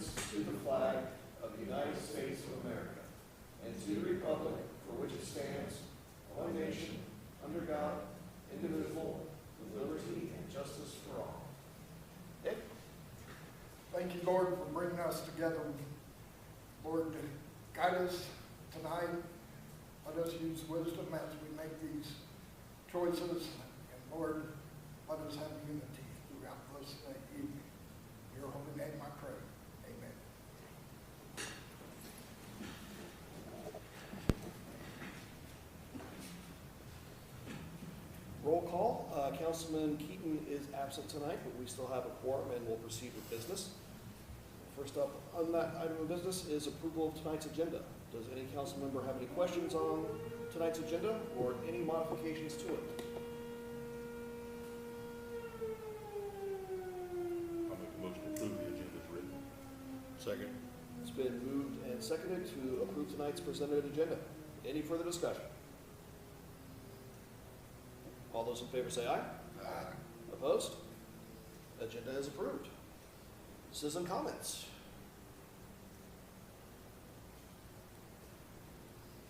allegiance to the flag of the United States of America and to the republic for which it stands, one nation, under God, indivisible, with liberty and justice for all. Dick? Thank you, Lord, for bringing us together. Lord, guide us tonight. Let us use wisdom as we make these choices. And Lord, let us have unity throughout this evening. In your holy name I pray. Amen. Roll call. Councilman Keaton is absent tonight, but we still have a quorum and we'll proceed with business. First up on that item of business is approval of tonight's agenda. Does any council member have any questions on tonight's agenda or any modifications to it? I'll make a motion to approve the agenda as written. Second. It's been moved and seconded to approve tonight's presented agenda. Any further discussion? All those in favor say aye. Aye. Opposed? Agenda is approved. Citizen comments.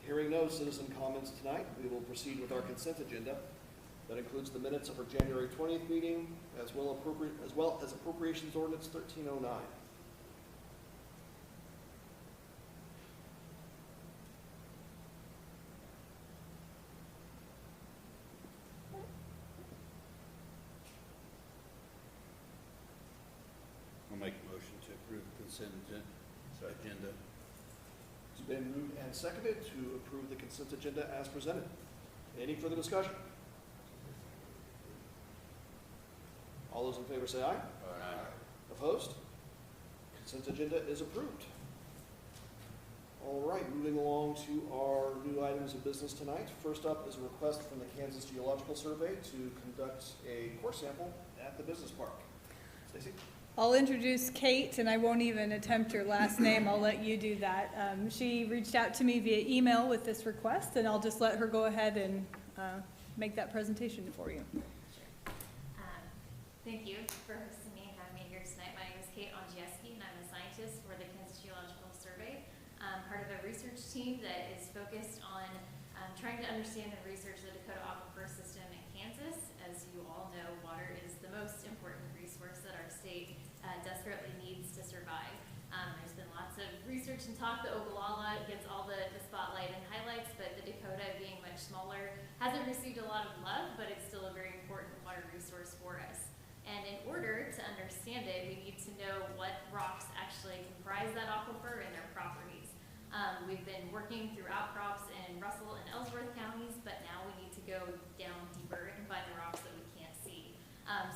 Hearing no citizen comments tonight, we will proceed with our consent agenda. That includes the minutes of our January 20th meeting, as well as Appropriations Ordinance 1309. I'll make a motion to approve the consent agenda. It's been moved and seconded to approve the consent agenda as presented. Any further discussion? All those in favor say aye. Aye. Opposed? Consent agenda is approved. All right, moving along to our new items of business tonight. First up is a request from the Kansas Geological Survey to conduct a core sample at the business park. Stacy? I'll introduce Kate, and I won't even attempt your last name. I'll let you do that. She reached out to me via email with this request, and I'll just let her go ahead and make that presentation for you. Thank you for hosting me and having me here tonight. My name is Kate Onjieski, and I'm a scientist for the Kansas Geological Survey, part of a research team that is focused on trying to understand and research the Dakota Aquifer System in Kansas. As you all know, water is the most important resource that our state desperately needs to survive. There's been lots of research and talk that Ogallala gets all the spotlight and highlights, but the Dakota, being much smaller, hasn't received a lot of love, but it's still a very important water resource for us. And in order to understand it, we need to know what rocks actually comprise that aquifer and their properties. We've been working through outcrops in Russell and Ellsworth counties, but now we need to go down deeper and find the rocks that we can't see.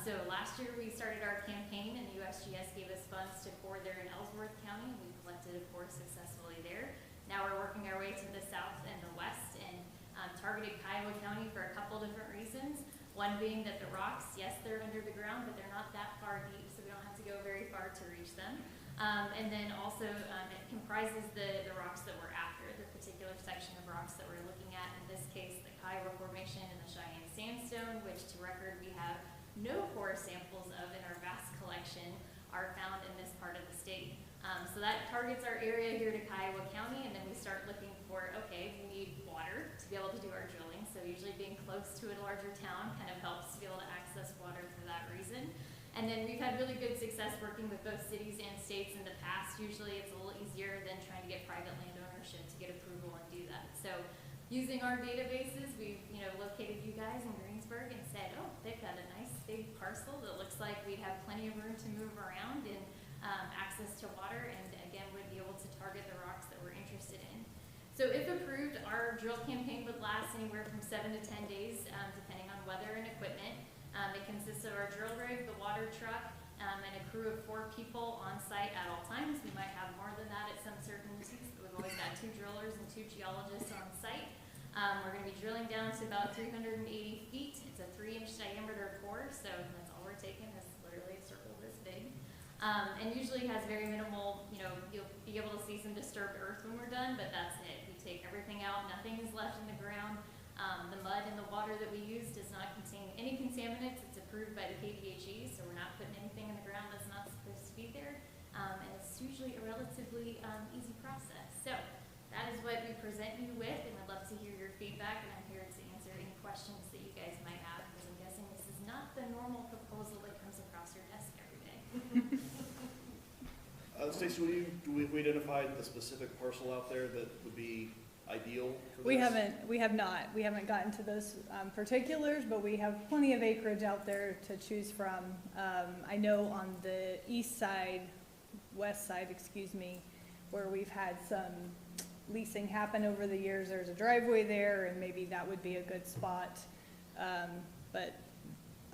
So last year we started our campaign and the USGS gave us funds to core there in Ellsworth County. We collected, of course, successfully there. Now we're working our way to the south and the west and targeted Kiowa County for a couple different reasons. One being that the rocks, yes, they're under the ground, but they're not that far deep, so we don't have to go very far to reach them. And then also it comprises the rocks that we're after, the particular section of rocks that we're looking at. In this case, the Kiowa Formation and the Cheyenne Sandstone, which to record we have no core samples of in our vast collection, are found in this part of the state. So that targets our area here to Kiowa County, and then we start looking for, okay, we need water to be able to do our drilling. So usually being close to a larger town kind of helps to be able to access water for that reason. And then we've had really good success working with both cities and states in the past. Usually it's a little easier than trying to get private land ownership to get approval and do that. So using our databases, we've located you guys in Greensburg and said, oh, they've got a nice big parcel that looks like we'd have plenty of room to move around and access to water, and again would be able to target the rocks that we're interested in. So if approved, our drill campaign would last anywhere from 7 to 10 days, depending on weather and equipment. It consists of our drill rig, the water truck, and a crew of 4 people on site at all times. We might have more than that at some certainties, but we've always got 2 drillers and 2 geologists on site. We're going to be drilling down to about 380 feet. It's a 3-inch diameter core, so that's all we're taking. It's literally a circle this big. And usually has very minimal, you'll be able to see some disturbed earth when we're done, but that's it. We take everything out, nothing is left in the ground. The mud and the water that we use does not contain any contaminants. It's approved by the KDHE, so we're not putting anything in the ground that's not supposed to be there. And it's usually actually a relatively easy process. So that is what we present you with, and I'd love to hear your feedback, and I'm here to answer any questions that you guys might have, because I'm guessing this is not the normal proposal that comes across your desk every day. Stacy, we identified the specific parcel out there that would be ideal for this? We have not. We haven't gotten to those particulars, but we have plenty of acreage out there to choose from. I know on the west side, excuse me, where we've had some leasing happen over the years, there's a driveway there, and maybe that would be a good spot. But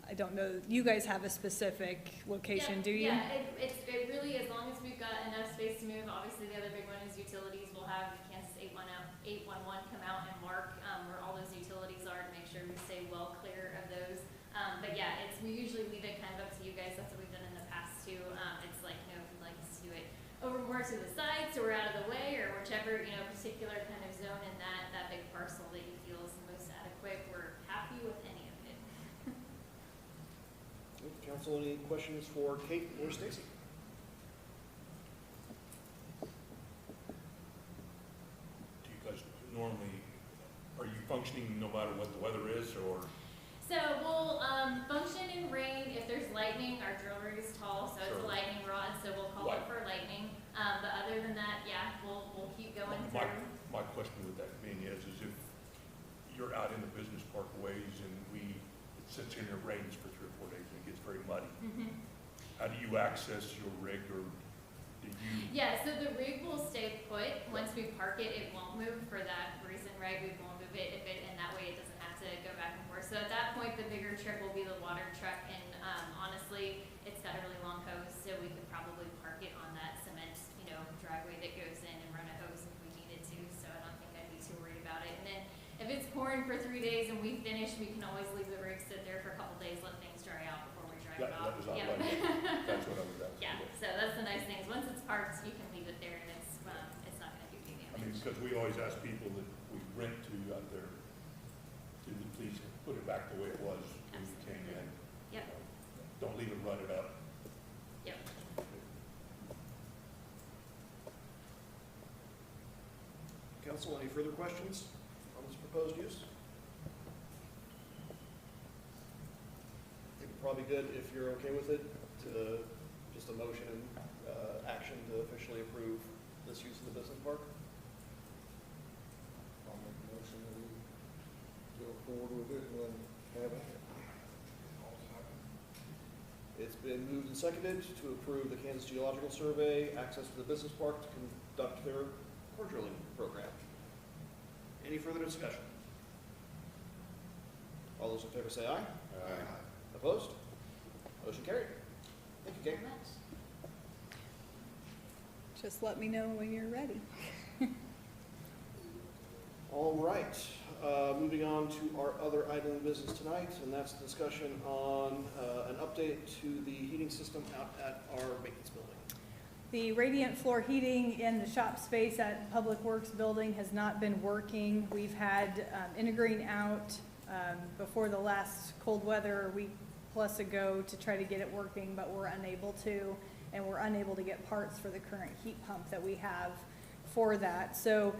I don't know, you guys have a specific location, do you? Yeah, it really, as long as we've got enough space to move, obviously the other big one is utilities. We'll have Kansas 811 come out and mark where all those utilities are to make sure we stay well clear of those. But yeah, we usually leave it kind of up to you guys. That's what we've done in the past too. It's like, if you'd like us to do it over more to the side so we're out of the way, or whichever, particular kind of zone in that big parcel that you feel is the most adequate, we're happy with any of it. Council, any questions for Kate or Stacy? Do you guys normally, are you functioning no matter what the weather is, or? So we'll function in rain. If there's lightning, our drill rig is tall, so it's a Sure. lightning rod, so we'll call it for lightning. But other than that, yeah, we'll keep going through. My question with that being is if you're out in the business park ways and it sits here and it rains for 3 or 4 days and it gets very muddy, how do you access your rig, or do you? Yeah, so the rig will stay put. Once we park it, it won't move for that reason, right? We won't move it and that way it doesn't have to go back and forth. So at that point, the bigger trick will be the water truck, and honestly, it's got a really long hose, so we could probably park it on that cement, driveway that goes in and run a hose if we needed to. So I don't think I'd be too worried about it. And then if it's pouring for 3 days and we finish, we can always leave the rig sit there for a couple days, let things dry out before we drive it That off. was not Yep. that's what I was asking. Yeah, so that's the nice thing, is once it's parked, you can leave it there and it's not gonna do any I mean, damage. because we always ask people that we rent to out there to please put it back the way it was when you came in. Yep. Don't leave it rutted up. Yep. Council, any further questions on this proposed use? I think it's probably good, if you're okay with it, to just a motion and action to officially approve this use of the business park. I'll make a motion that we go forward with it and then have it. It's been moved and seconded to approve the Kansas Geological Survey access to the business park to conduct their core drilling program. Any further discussion? All those in favor say aye. Opposed? Motion carried. Thank you, Kate. Very much. Just let me know when you're ready. All right, moving on to our other item of business tonight, and that's discussion on an update to the heating system out at our maintenance building. The radiant floor heating in the shop space at Public Works Building has not been working. We've had Intergreen out before the last cold weather a week plus ago to try to get it working, but we're unable to, and we're unable to get parts for the current heat pump that we have for that. So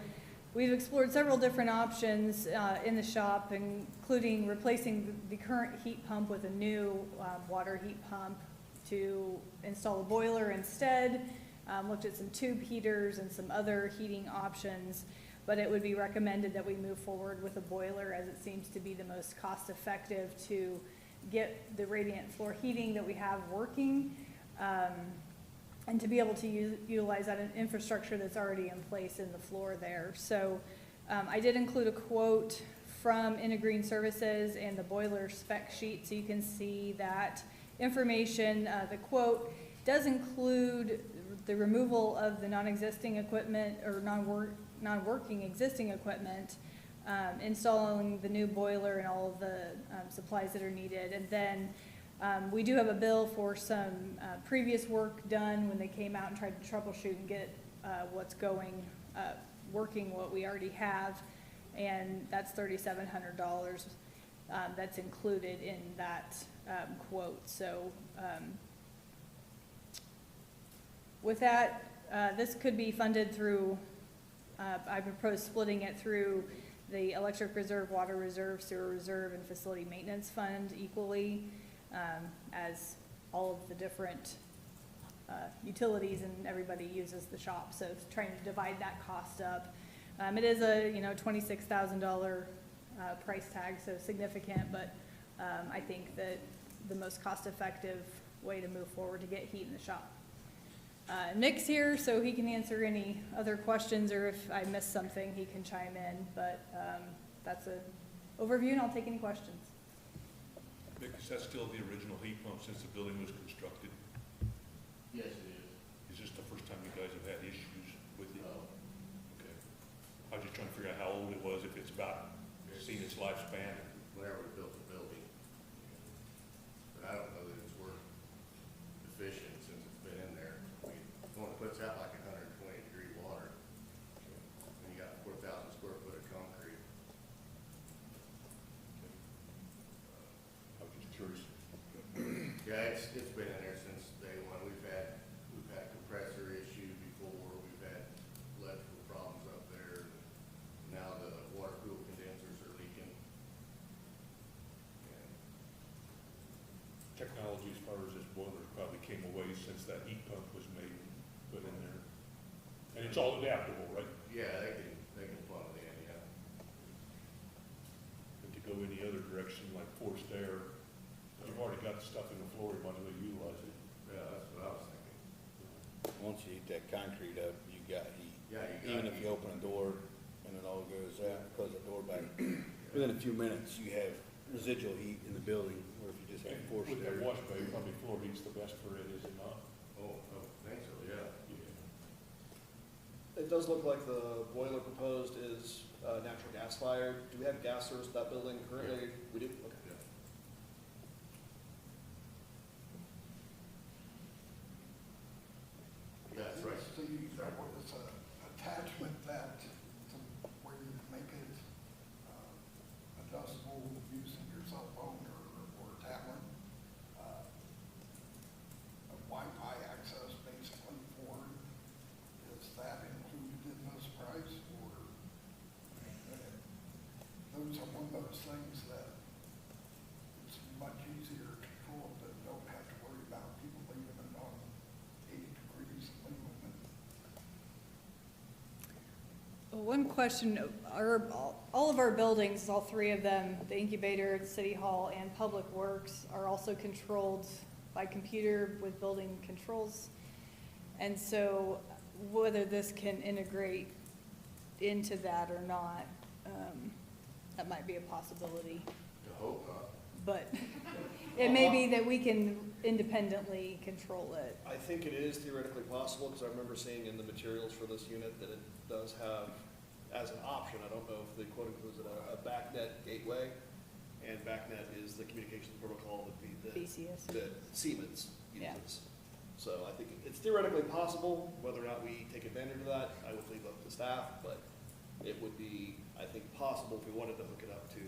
we've explored several different options in the shop, including replacing the current heat pump with a new water heat pump, to install a boiler instead. Looked at some tube heaters and some other heating options, but it would be recommended that we move forward with a boiler, as it seems to be the most cost effective to get the radiant floor heating that we have working, and to be able to utilize that infrastructure that's already in place in the floor there. So I did include a quote from Intergreen Services and the boiler spec sheet, so you can see that information. The quote does include the removal of the non-existing equipment or non-working existing equipment, installing the new boiler and all of the supplies that are needed. And then we do have a bill for some previous work done when they came out and tried to troubleshoot and get what's going, working what we already have, and that's $3,700. That's included in that quote. So with that, This could be funded through, I propose splitting it through the electric reserve, water reserve, sewer reserve, and facility maintenance fund equally, as all of the different utilities and everybody uses the shop, so it's trying to divide that cost up. It is a, $26,000 price tag, so significant, but I think that the most cost-effective way to move forward to get heat in the shop. Nick's here, so he can answer any other questions, or if I missed something, he can chime in, but that's an overview, and I'll take any questions. Nick, is that still the original heat pump since the building was constructed? Yes, it is. Is this the first time you guys have had issues with it? No. Okay. I was just trying to figure out how old it was, if it's about seen its lifespan. Whenever we built the building. But I don't know that it's worth efficient since it's been in there. It only puts out like 120-degree water. And you got 4,000 square foot of concrete. I was just curious. Yeah, it's been in there since day one. We've had compressor issue before. We've had electrical problems up there. Now the water cool condensers are leaking. And Technology as far as this boiler probably came away since that heat pump was made and put in there. And it's all adaptable, right? yeah, they can plug it in, yeah. And to go any other direction like forced air, you've already got the stuff in the floor, you might as well utilize it. Yeah, that's what I was thinking. Once you heat that concrete up, you got heat. Yeah, you got Even if heat. you open a door and it all goes out, close the door back, within a few minutes, you have residual heat in the building, or if you just have forced With that air. wash bay, probably floor heat's the best for it, is it not? Oh, I think so, yeah. Yeah. It does look like the boiler proposed is natural gas fired. Do we have gas service to that building currently? We do? Okay. Yeah, that's right. See, that was an attachment that, where you make it adjustable using your cell phone or tablet. A Wi-Fi access basically for it. Is that included in this price, or those are one of those things that it's much easier to control, but don't have to worry about people leaving it on 80 degrees and leaving it. One question, all of our buildings, all three of them, the incubator, the city hall, and public works, are also controlled by computer with building controls. And so whether this can integrate into that or not, that might be a possibility. To hope not. But it may be that we can independently control it. I think it is theoretically possible, because I remember seeing in the materials for this unit that it does have, as an option, I don't know if the quote includes it, a BACnet gateway. And BACnet is the communications protocol that BCS. that Siemens Yeah. uses. So I think it's theoretically possible. Whether or not we take advantage of that, I would leave up to staff, but it would be, I think, possible if we wanted to hook it up to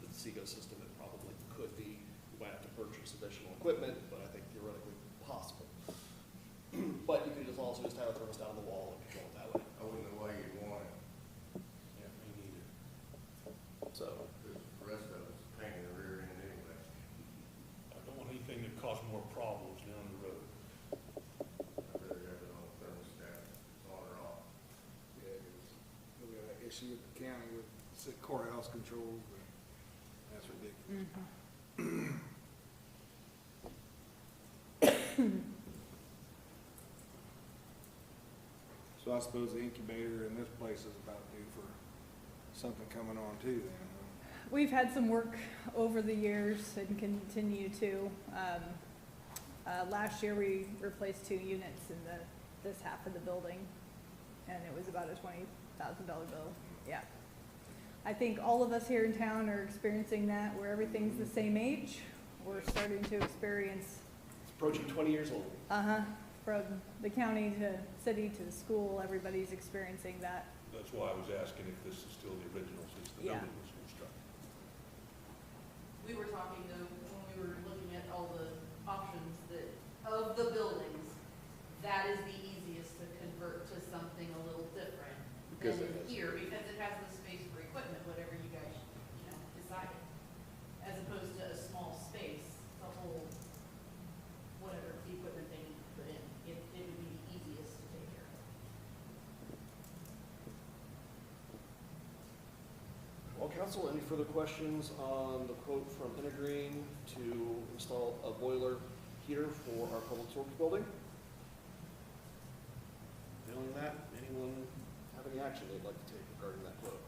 the SEGO system. It probably could be. We might have to purchase additional equipment, but I think theoretically possible. But you could just also just have a thermostat on the wall and control it that way. I wouldn't know why you'd want it, Yeah, me neither. So, because the rest of it's pain in the rear end anyway. I don't want anything that causes more problems down the road. I'd rather have it on a thermostat, it's on or off. Yeah, because we got that issue with the county with sick courthouse controls, but that's ridiculous. So I suppose the incubator in this place is about due for something coming on too then, huh? We've had some work over the years and continue to. Last year, we replaced 2 units in this half of the building, and it was about a $20,000 bill. Yeah. I think all of us here in town are experiencing that, where everything's the same age. We're starting to experience, it's approaching 20 years old. from the county to city to the school, everybody's experiencing that. That's why I was asking if this is still the original since the Yeah. building was constructed. We were talking though, when we were looking at all the options that, of the buildings, that is the easiest to Because than it has- here, because it has the space for equipment, whatever you guys, decided. As opposed to a small space, the whole, whatever the equipment they need to put in, it would be the easiest to take care of. Well, council, any further questions on the quote from Intergreen to install a boiler heater for our public works building? Failing that, anyone have any action they'd like to take regarding that quote?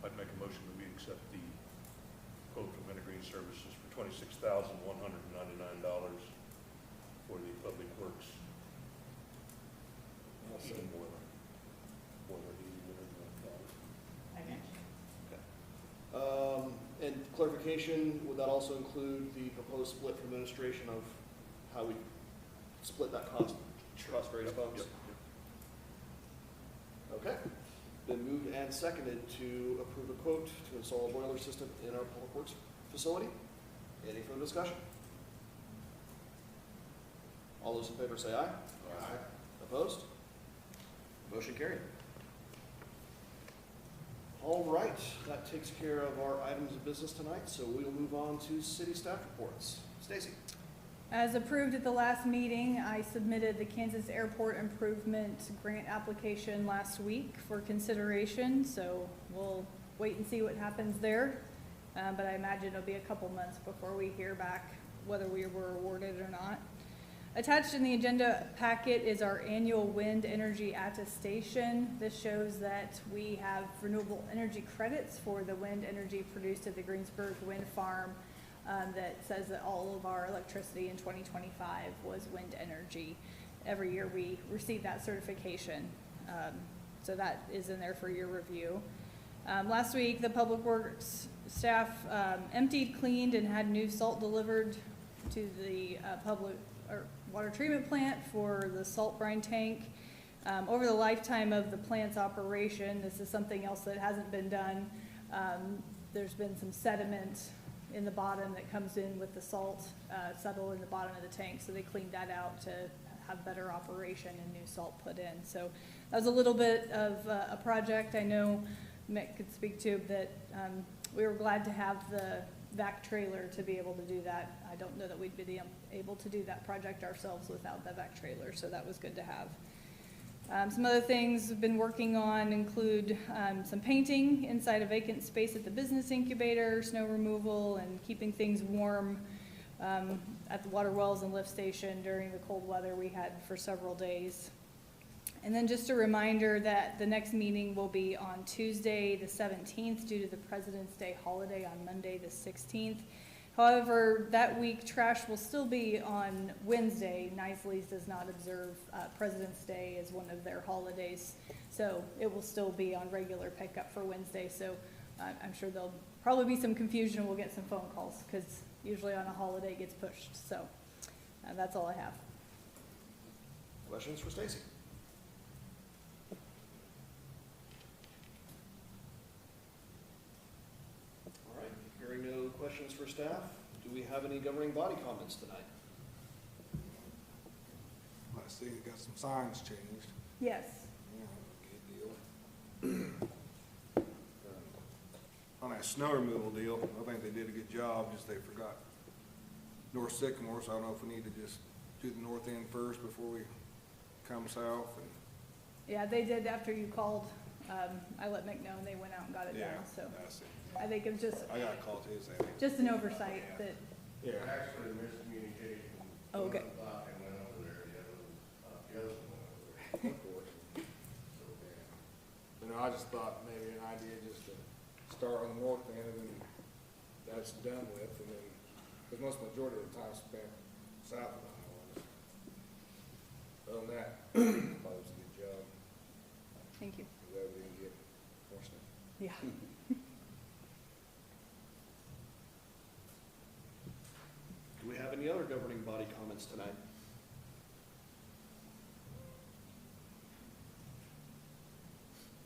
I'd make a motion that we accept the quote from Intergreen Services for $26,199 for the public works heating boiler. Boiler heating, whatever you want to call it. I mentioned. And clarification, would that also include the proposed split from administration of how we split that cost across various funds? Yep. Okay. Been moved and seconded to approve a quote to install a boiler system in our public works facility. Any further discussion? All those in favor say aye. Aye. Opposed? Motion carried. All right, that takes care of our items of business tonight, so we'll move on to city staff reports. Stacy? As approved at the last meeting, I submitted the Kansas Airport Improvement Grant application last week for consideration, so we'll wait and see what happens there. But I imagine it'll be a couple months before we hear back whether we were awarded or not. Attached in the agenda packet is our annual wind energy attestation. This shows that we have renewable energy credits for the wind energy produced at the Greensburg wind farm. That says that all of our electricity in 2025 was wind energy. Every year we receive that certification. So that is in there for your review. Last week, the Public Works staff emptied, cleaned, and had new salt delivered to the water treatment plant for the salt brine tank. Over the lifetime of the plant's operation, this is something else that hasn't been done. There's been some sediment in the bottom that comes in with the salt, settle in the bottom of the tank, so they cleaned that out to have better operation and new salt put in. So that was a little bit of a project. I know Mick could speak to that. We were glad to have the vac trailer to be able to do that. I don't know that we'd be able to do that project ourselves without the vac trailer, so that was good to have. Some other things we've been working on include some painting inside a vacant space at the business incubator, snow removal, and keeping things warm at the water wells and lift station during the cold weather we had for several days. And then just a reminder that the next meeting will be on Tuesday the 17th due to the President's Day holiday on Monday the 16th. However, that week trash will still be on Wednesday. Knisley's does not observe President's Day as one of their holidays, so it will still be on regular pickup for Wednesday. So I'm sure there'll probably be some confusion. We'll get some phone calls because usually on a holiday it gets pushed. So that's all I have. Questions for Stacy? All right, hearing no questions for staff, do we have any governing body comments tonight? I see it got some signs changed. Yes. Yeah, good deal. On that snow removal deal, I think they did a good job, just they forgot North Sycamore, so I don't know if we need to just do the north end first before we come south. And Yeah, they did after you called. I let Mick know and they went out and got it yeah, done. So that's it. I think it was I got a call to his end. just an oversight that, Yeah. Actually, miscommunication. Oh, Okay. One thought they went over there, the other one went over there. Of course. So, yeah. You know, I just thought maybe an idea just to start on the north end and then that's done with, and then, because most majority of the time spent south of the highway. Other than that, probably was a good job, thank you. because that we didn't get more stuff. Yeah. Do we have any other governing body comments tonight?